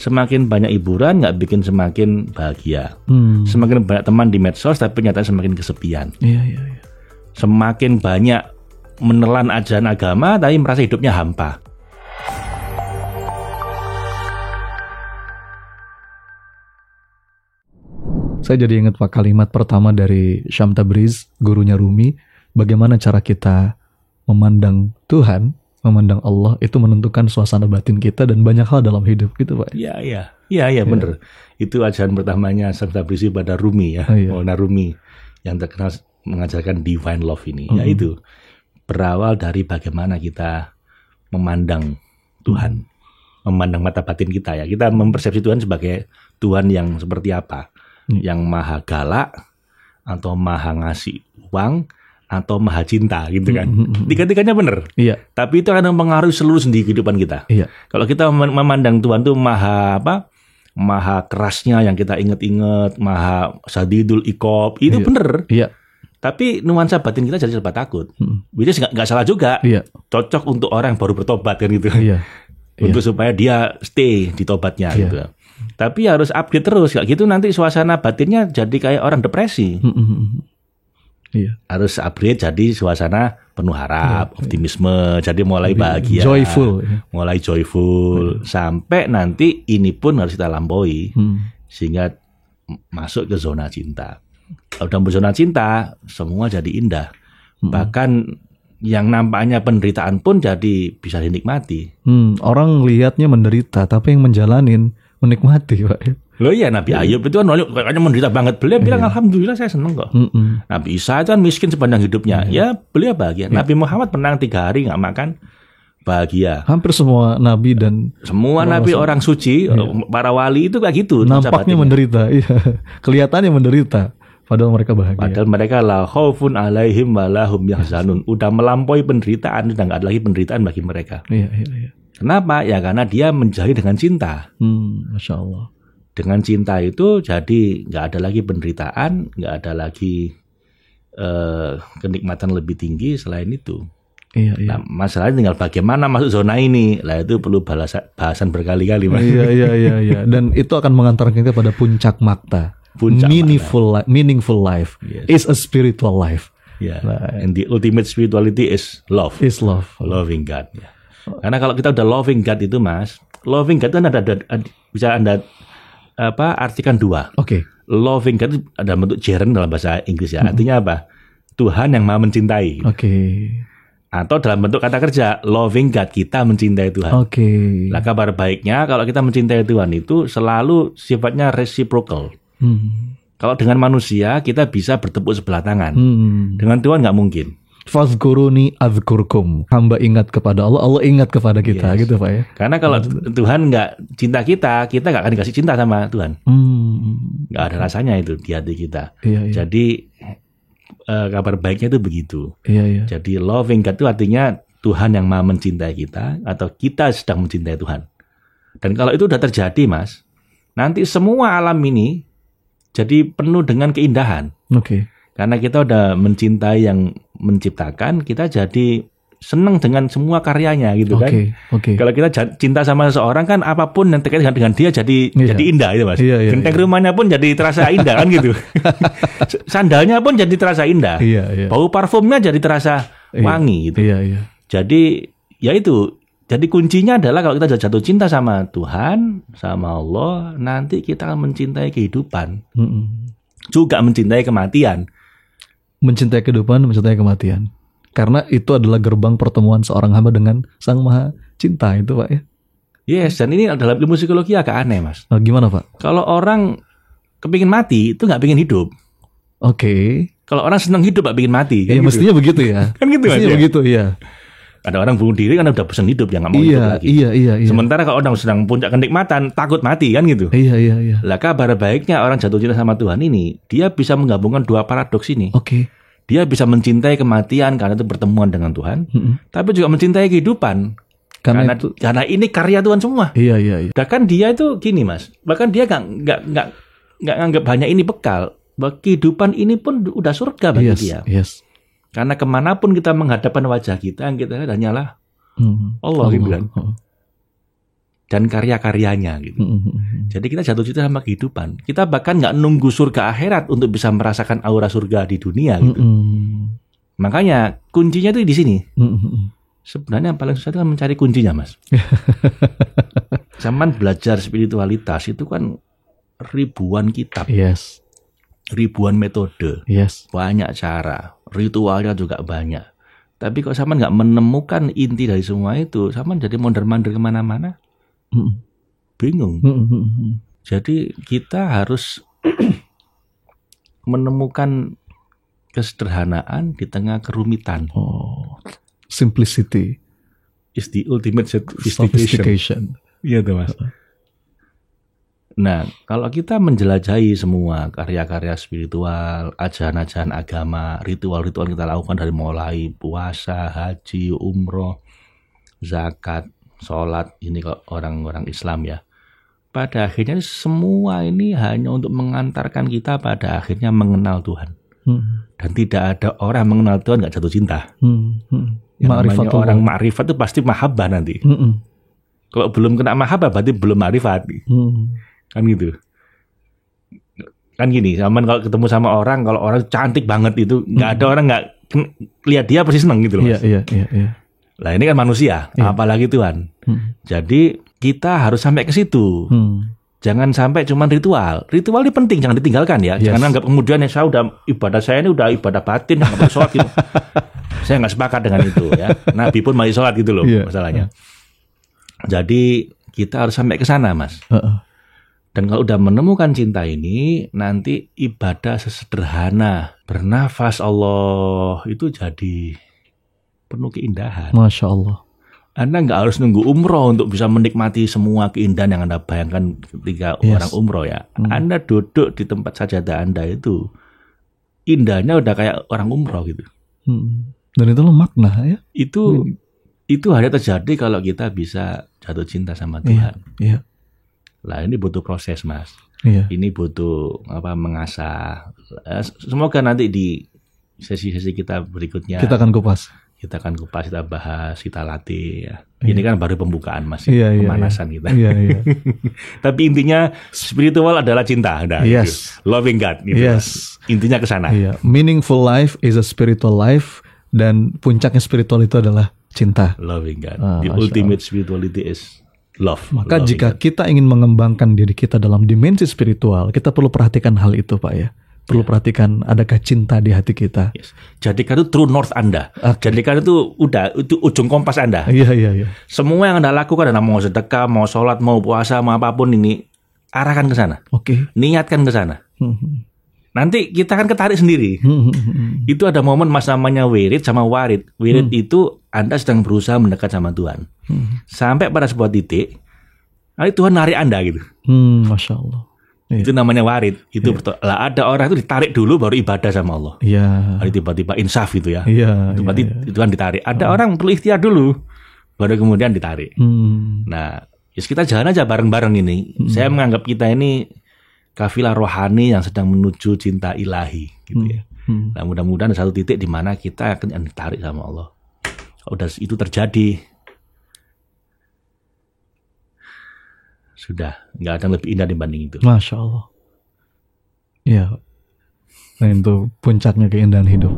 Semakin banyak hiburan nggak bikin semakin bahagia. Semakin banyak teman di medsos tapi nyatanya semakin kesepian. Semakin banyak menelan ajaran agama tapi merasa hidupnya hampa. Saya jadi ingat Pak kalimat pertama dari Syam Tabriz, gurunya Rumi, bagaimana cara kita memandang Tuhan, memandang Allah itu menentukan suasana batin kita dan banyak hal dalam hidup gitu Pak. Iya benar. Itu ajaran pertamanya Syam Tabrizi pada Rumi ya, Maulana Rumi yang terkenal mengajarkan divine love ini. Yaitu berawal dari bagaimana kita memandang Tuhan, memandang mata batin kita ya. Kita mempersepsi Tuhan sebagai Tuhan yang seperti apa? Yang maha galak atau maha ngasih uang atau maha cinta gitu kan. Tiga-tiganya benar. Tapi itu akan mempengaruhi seluruh sendi kehidupan kita. Kalau kita memandang Tuhan itu maha maha kerasnya yang kita ingat-ingat, maha sadidul iqab, itu benar. Tapi nuansa batin kita jadi serba takut. Which is nggak salah juga. Cocok untuk orang yang baru bertobat kan gitu. Untuk supaya dia stay di tobatnya gitu. Tapi harus update terus, kayak gitu nanti suasana batinnya jadi kayak orang depresi. Harus upgrade jadi suasana penuh harap, optimisme, jadi mulai bahagia, mulai joyful, sampai nanti ini pun harus kita lampaui sehingga masuk ke zona cinta. Kalau dalam zona cinta semua jadi indah, bahkan yang nampaknya penderitaan pun jadi bisa dinikmati. Orang lihatnya menderita, tapi yang menjalanin menikmati Pak. Loh iya, Nabi Ayub itu kan kayaknya menderita banget. Beliau bilang alhamdulillah saya seneng kok. Nabi Isa itu kan miskin sepanjang hidupnya. Ya beliau bahagia. Nabi Muhammad pernah 3 hari nggak makan, bahagia. Hampir semua nabi dan semua nabi orang suci, para wali itu kayak gitu. Nampaknya menderita, kelihatannya menderita. Padahal mereka bahagia. Padahal mereka la khaufun alaihim wa lahum yahzanun. Udah melampaui penderitaan, udah nggak ada lagi penderitaan bagi mereka. Kenapa? Ya karena dia menjalani dengan cinta. Masya Allah. Dengan cinta itu jadi nggak ada lagi penderitaan, nggak ada lagi kenikmatan lebih tinggi selain itu. Nah, masalahnya tinggal bagaimana masuk zona ini. Lah itu perlu bahasan berkali-kali. Iya. Dan itu akan mengantarkan kita pada puncak makta. Meaningful life is a spiritual life. And the ultimate spirituality is love. Loving God. Karena kalau kita udah loving God itu Mas, loving God itu bisa Anda artikan 2. Loving God itu ada bentuk gerund dalam bahasa Inggris ya. Artinya apa? Tuhan yang maha mencintai. Atau dalam bentuk kata kerja, loving God, kita mencintai Tuhan. Nah, kabar baiknya kalau kita mencintai Tuhan itu selalu sifatnya reciprocal. Kalau dengan manusia kita bisa bertepuk sebelah tangan. Dengan Tuhan nggak mungkin. Fazkuruni azkurkum. Hamba ingat kepada Allah, Allah ingat kepada kita, gitu Pak ya. Karena kalau Tuhan nggak cinta kita nggak akan dikasih cinta sama Tuhan. Nggak ada rasanya itu di hati kita. Jadi kabar baiknya itu begitu. Jadi loving God itu artinya Tuhan yang maha mencintai kita atau kita sedang mencintai Tuhan. Dan kalau itu udah terjadi Mas, nanti semua alam ini jadi penuh dengan keindahan. Karena kita udah mencintai yang menciptakan, kita jadi senang dengan semua karyanya gitu kan. Kalau kita cinta sama seseorang kan apapun yang terkait dengan dia jadi indah itu Mas. Genteng rumahnya pun jadi terasa indah kan gitu. Sandalnya pun jadi terasa indah. Bau parfumnya jadi terasa wangi gitu. Jadi ya itu. Jadi kuncinya adalah kalau kita jatuh cinta sama Tuhan, sama Allah, nanti kita akan mencintai kehidupan. Juga mencintai kematian. Mencintai kehidupan, mencintai kematian. Karena itu adalah gerbang pertemuan seorang hamba dengan Sang Maha Cinta itu Pak ya. Yes, dan ini dalam ilmu psikologi agak aneh Mas. Gimana Pak? Kalau orang kepingin mati, itu nggak pingin hidup. Kalau orang senang hidup, nggak pingin mati. Kan gitu. Mestinya begitu ya. Kan gitu mestinya begitu ya. Ada orang bunuh diri kan udah bosan hidup, ya nggak mau hidup lagi. Sementara kalau orang sedang puncak kenikmatan, takut mati kan gitu. Lah kabar baiknya orang jatuh cinta sama Tuhan ini, dia bisa menggabungkan 2 paradoks ini. Dia bisa mencintai kematian karena itu pertemuan dengan Tuhan, tapi juga mencintai kehidupan. Karena ini karya Tuhan semua. Bahkan dia itu gini Mas, bahkan dia nggak nganggap hanya ini bekal, bahwa kehidupan ini pun udah surga bagi dia. Karena kemanapun kita menghadapkan wajah kita, yang kita lihat hanyalah Allah gitu kan. dan karya-karyanya gitu. Jadi kita jatuh cinta sama kehidupan. Kita bahkan nggak nunggu surga akhirat untuk bisa merasakan aura surga di dunia gitu. Makanya kuncinya itu di sini. Sebenarnya yang paling susah itu kan mencari kuncinya, Mas. Zaman belajar spiritualitas itu kan ribuan kitab, ribuan metode, banyak cara, ritualnya juga banyak. Tapi kok sama nggak menemukan inti dari semua itu, sama jadi mondar-mandir kemana-mana. Bingung. Jadi kita harus menemukan kesederhanaan di tengah kerumitan. Simplicity is the ultimate sophistication. Iya tuh, Mas. Nah, kalau kita menjelajahi semua karya-karya spiritual, ajaran-ajaran agama, ritual-ritual yang kita lakukan dari mulai puasa, haji, umroh, zakat, sholat, ini kalau orang-orang Islam ya. Pada akhirnya semua ini hanya untuk mengantarkan kita pada akhirnya mengenal Tuhan. Dan tidak ada orang mengenal Tuhan nggak jatuh cinta. Yang orang ma'rifat itu pasti mahabbah nanti. Kalau belum kena mahabbah berarti belum ma'rifat. Kan gitu. Kan gini, zaman kalau ketemu sama orang, kalau orang cantik banget itu nggak ada orang nggak lihat dia pasti seneng gitu loh. Iya. Lah ini kan manusia, apalagi Tuhan. Jadi kita harus sampai ke situ. Jangan sampai cuma ritual. Ritual ini penting, jangan ditinggalkan ya. Jangan anggap kemudian saya ini udah ibadah batin, nggak perlu sholat gitu. Saya nggak sepakat dengan itu ya. Nabi pun masih sholat gitu loh masalahnya. Jadi kita harus sampai ke sana, Mas. Dan kalau udah menemukan cinta ini, nanti ibadah sesederhana, bernafas Allah itu jadi penuh keindahan. Masya Allah. Anda nggak harus nunggu umroh untuk bisa menikmati semua keindahan yang Anda bayangkan ketika orang umroh ya. Anda duduk di tempat sajadah Anda itu, indahnya udah kayak orang umroh gitu. Dan itu loh makna ya. Itu hanya terjadi kalau kita bisa jatuh cinta sama Tuhan. Lah ini butuh proses, Mas. Ini butuh mengasah. Semoga nanti di sesi-sesi kita berikutnya kita akan kupas, kita bahas, kita latih ya. Ini kan baru pembukaan, Mas. Pemanasan kita. Tapi intinya spiritual adalah cinta, loving God gitu. Intinya ke sana. Meaningful life is a spiritual life, dan puncaknya spiritual itu adalah cinta. Loving God. The ultimate spirituality is love. Maka jika kita ingin mengembangkan diri kita dalam dimensi spiritual, kita perlu perhatikan hal itu, Pak ya. Perlu perhatikan adakah cinta di hati kita. Jadikan itu true north Anda. Jadikan itu itu ujung kompas Anda. Semua yang Anda lakukan, Anda mau sedekah, mau sholat, mau puasa, mau apapun ini, arahkan ke sana. Niatkan ke sana. Nanti kita akan ketarik sendiri. Itu ada momen Mas namanya wirid sama warid. Wirid itu Anda sedang berusaha mendekat sama Tuhan. Sampai pada sebuah titik, nanti Tuhan narik Anda gitu. Masya Allah. Itu namanya warid. Itu lah ada orang itu ditarik dulu baru ibadah sama Allah. Tiba-tiba insaf gitu ya. Tiba-tiba Tuhan ditarik. Ada orang perlu ikhtiar dulu, baru kemudian ditarik. Nah, kita jalan aja bareng-bareng ini. Saya menganggap kita ini kafilah rohani yang sedang menuju cinta ilahi gitu ya. Nah, mudah-mudahan ada satu titik di mana kita akan ditarik sama Allah. Udah itu terjadi, sudah nggak ada yang lebih indah dibanding itu. Masya Allah. Iya. Nah itu puncaknya keindahan hidup.